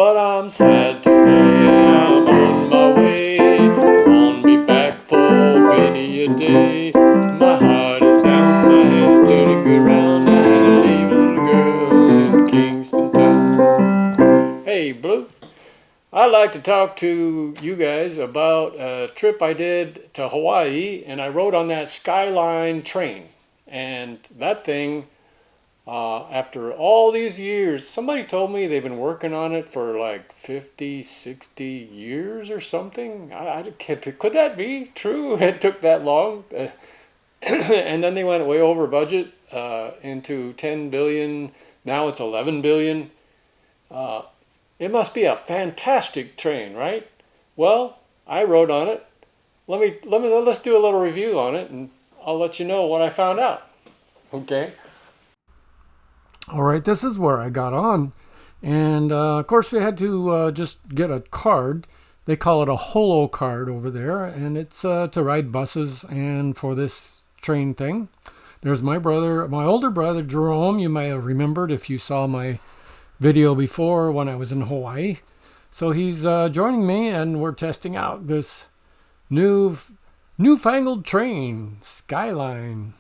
But I'm sad to say I'm on my way. Won't be back for many a day. My heart is down, my head's turning around. I had to leave a little girl in Kingston town. Hey, Blue. I'd like to talk to you guys about a trip I did to Hawaii, and I rode on that Skyline train. And that thing, after all these years, somebody told me they've been working on it for like 50, 60 years or something. Could that be true? It took that long. And then they went way over budget into 10 billion. Now it's 11 billion. It must be a fantastic train, right? Well, I rode on it. Let's do a little review on it, and I'll let you know what I found out. Okay. All right, this is where I got on. And of course, we had to just get a card. They call it a holo card over there. And it's to ride buses and for this train thing. There's my brother, my older brother, Jerome. You may have remembered if you saw my video before when I was in Hawaii. So he's joining me, and we're testing out this newfangled train, Skyline.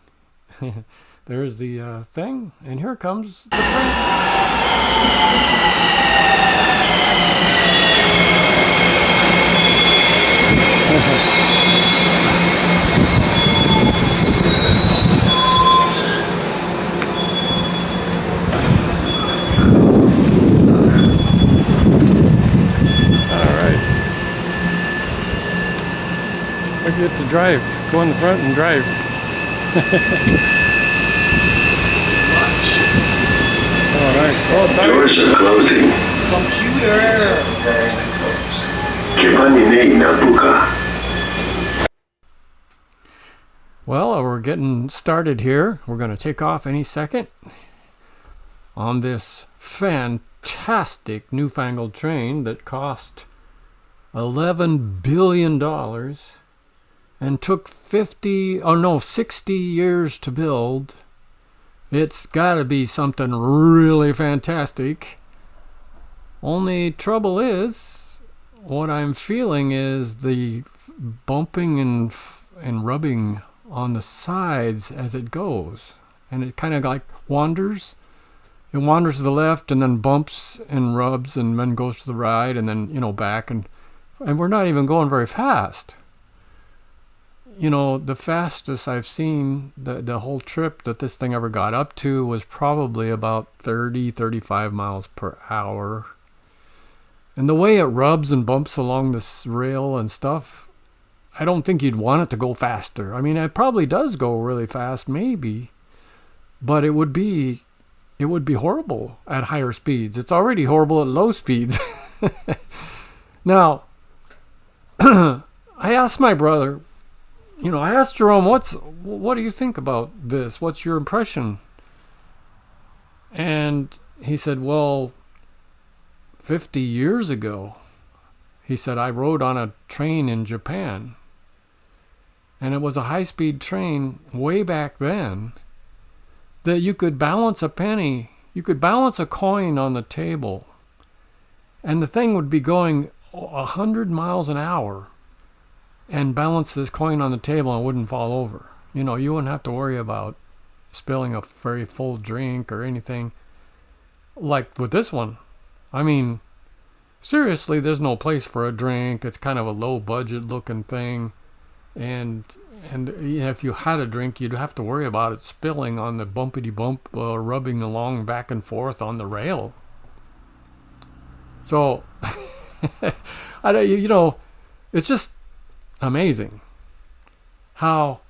There's the thing, and here comes the train. I get to drive. Go in the front and drive. Oh, nice. Oh, sorry. Doors are closing. Computer. Well, we're getting started here. We're going to take off any second on this fantastic newfangled train that cost $11 billion and took 60 years to build. It's got to be something really fantastic. Only trouble is, what I'm feeling is the bumping and rubbing on the sides as it goes. And it kind of like wanders. It wanders to the left and then bumps and rubs and then goes to the right and then, back. And we're not even going very fast. The fastest I've seen, the whole trip that this thing ever got up to was probably about 30, 35 miles per hour. And the way it rubs and bumps along this rail and stuff, I don't think you'd want it to go faster. I mean, it probably does go really fast, maybe, but it would be horrible at higher speeds. It's already horrible at low speeds. Now, I asked my brother, I asked Jerome, what do you think about this? What's your impression? And he said, well, 50 years ago, he said, I rode on a train in Japan. And it was a high-speed train way back then that you could balance a penny. You could balance a coin on the table. And the thing would be going 100 miles an hour and balance this coin on the table and it wouldn't fall over. You wouldn't have to worry about spilling a very full drink or anything. Like with this one. I mean, seriously, there's no place for a drink. It's kind of a low budget looking thing. And if you had a drink, you'd have to worry about it spilling on the bumpity bump, rubbing along back and forth on the rail. So, it's just amazing how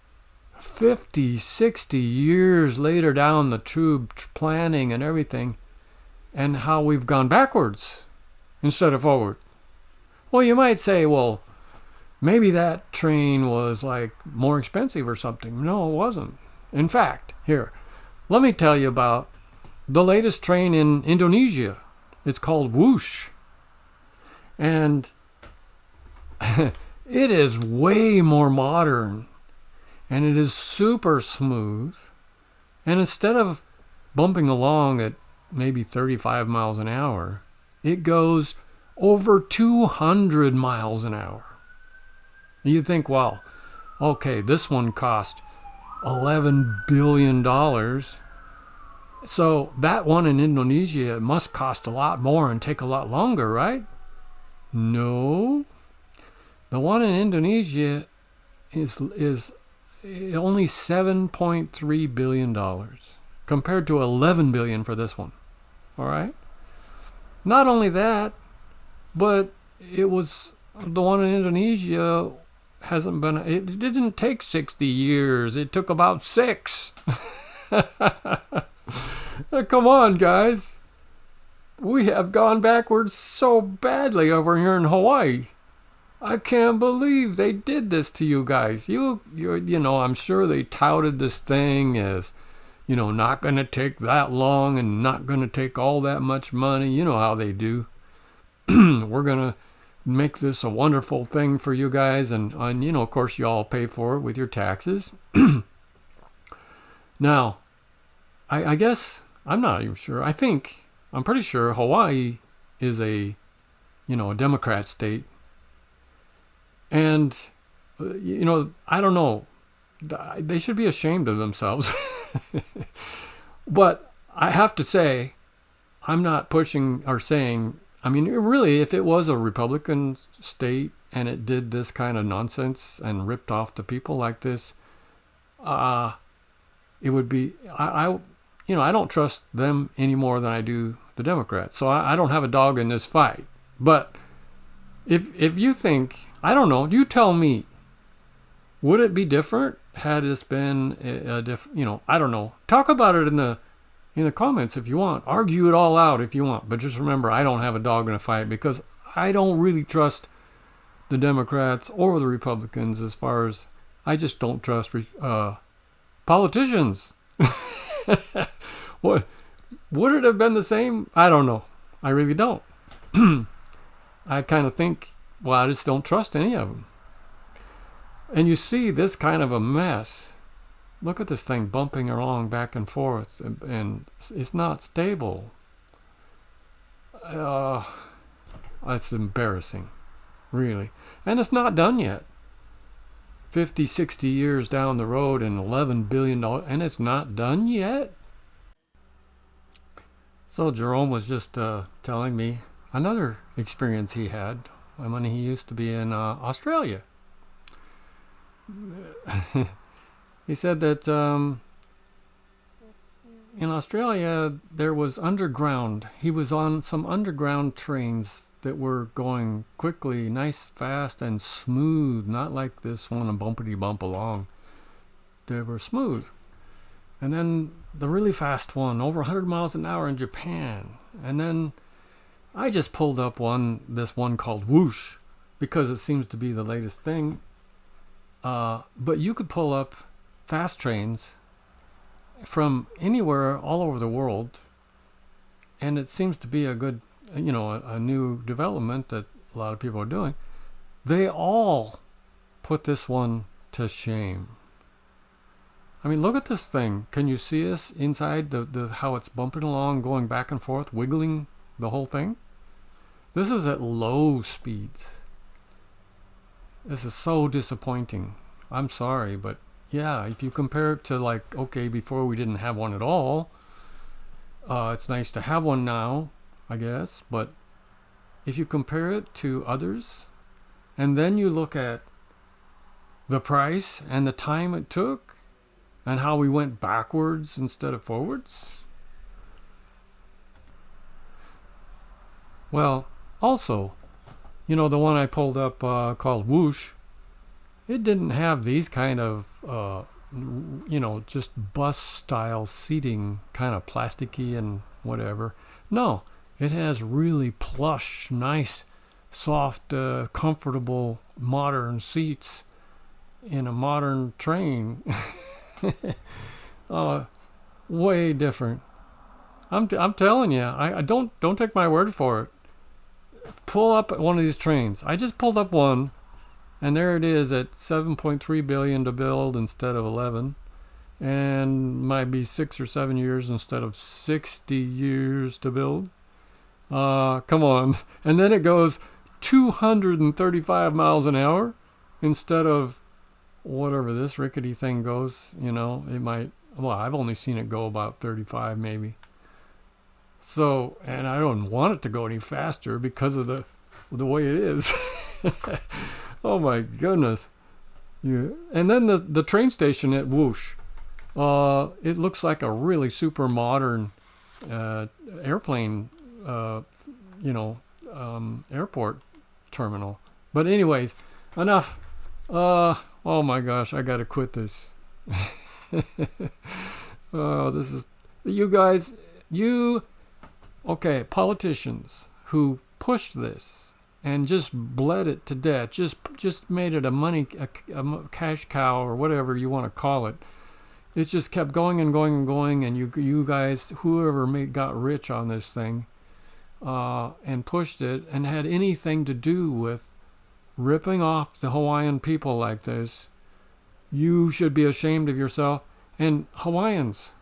50, 60 years later down the tube planning and everything, and how we've gone backwards instead of forward. Well, you might say, well, maybe that train was like more expensive or something. No, it wasn't. In fact, here, let me tell you about the latest train in Indonesia. It's called Whoosh. And it is way more modern. And it is super smooth. And instead of bumping along at maybe 35 miles an hour, It goes over 200 miles an hour. You think, well, okay, this one cost $11 billion. So that one in Indonesia must cost a lot more and take a lot longer, right? No. The one in Indonesia is only $7.3 billion compared to $11 billion for this one. All right? Not only that, but it was the one in Indonesia it didn't take 60 years. It took about 6. Come on, guys. We have gone backwards so badly over here in Hawaii. I can't believe they did this to you guys. You know, I'm sure they touted this thing as, not going to take that long and not going to take all that much money. You know how they do. We're going to make this a wonderful thing for you guys. And of course, you all pay for it with your taxes. Now, I guess, I'm not even sure. I'm pretty sure Hawaii is a Democrat state. And, I don't know. They should be ashamed of themselves. But I have to say, I'm not pushing or saying, really, if it was a Republican state and it did this kind of nonsense and ripped off the people like this, it would be, I don't trust them any more than I do the Democrats. So I don't have a dog in this fight. But if you think, I don't know, you tell me, would it be different had this been a different, I don't know. Talk about it in the comments if you want. Argue it all out if you want. But just remember, I don't have a dog in a fight because I don't really trust the Democrats or the Republicans as far as I just don't trust politicians. What would it have been the same? I don't know. I really don't. I kind of think, I just don't trust any of them. And you see this kind of a mess. Look at this thing bumping along back and forth, and it's not stable. It's embarrassing, really. And it's not done yet. 50, 60 years down the road and $11 billion, and it's not done yet. So Jerome was just telling me another experience he had when he used to be in Australia. He said that in Australia there was underground. He was on some underground trains that were going quickly, nice, fast, and smooth, not like this one, a bumpity bump along. They were smooth. And then the really fast one, over 100 miles an hour in Japan. And then I just pulled up this one called Whoosh, because it seems to be the latest thing. But you could pull up fast trains from anywhere all over the world, and it seems to be a good, a new development that a lot of people are doing. They all put this one to shame. Look at this thing. Can you see us inside the how it's bumping along, going back and forth, wiggling the whole thing? This is at low speeds. This is so disappointing. I'm sorry, but yeah, if you compare it to before we didn't have one at all, it's nice to have one now, I guess, but if you compare it to others, and then you look at the price and the time it took, and how we went backwards instead of forwards. Well, also, the one I pulled up called Whoosh, it didn't have these kind of, just bus-style seating, kind of plasticky and whatever. No, it has really plush, nice, soft, comfortable, modern seats in a modern train. Way different. I'm telling you. I don't take my word for it. Pull up one of these trains. I just pulled up one, and there it is at $7.3 billion to build instead of 11, and might be 6 or 7 years instead of 60 years to build. Come on. And then it goes 235 miles an hour instead of whatever this rickety thing goes. You know, it might, well, I've only seen it go about 35 maybe. So, and I don't want it to go any faster because of the way it is. Oh my goodness. Yeah. And then the train station at Whoosh, it looks like a really super modern airplane, airport terminal. But anyways, enough. Oh my gosh, I gotta quit this. Oh, this is, you guys, okay, politicians who pushed this and just bled it to death, just made it a cash cow or whatever you want to call it. It just kept going and going and going, and you guys, whoever got rich on this thing, and pushed it and had anything to do with ripping off the Hawaiian people like this, you should be ashamed of yourself. And Hawaiians,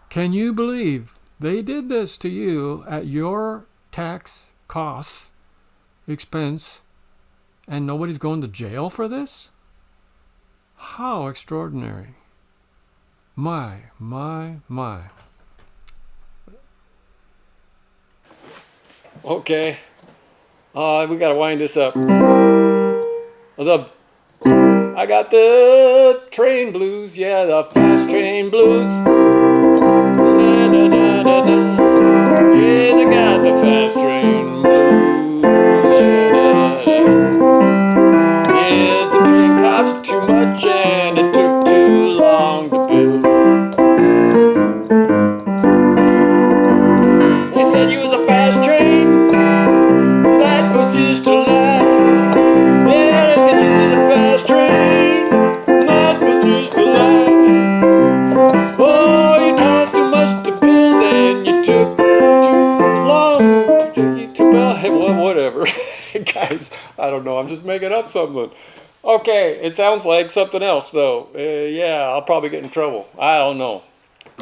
can you believe they did this to you at your tax costs, expense, and nobody's going to jail for this? How extraordinary. My. Okay. We gotta wind this up. I got the train blues, yeah, the fast train blues. Da, da, da, da, da. Yes, I got the fast train blues. Da, da, da. Yes, the train cost too much and it took too long to build. They said you was a fast train. That was just a lie. Yeah, they said you was a fast train. That was just a lie. Oh, you cost too much to build and you took too long to well, whatever. Guys, I don't know. I'm just making up something. Okay, it sounds like something else though. Yeah, I'll probably get in trouble. I don't know.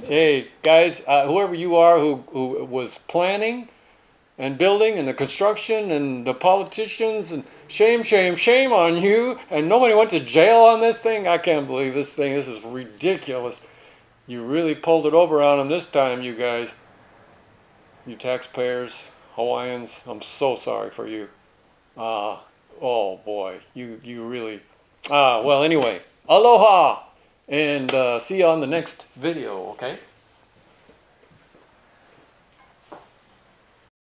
Hey, guys, whoever you are who was planning and building and the construction and the politicians, and shame on you, and nobody went to jail on this thing. I can't believe this thing. This is ridiculous. You really pulled it over on them this time, you guys. You taxpayers, Hawaiians, I'm so sorry for you. Oh boy, you really, well anyway, aloha, and see you on the next video, okay?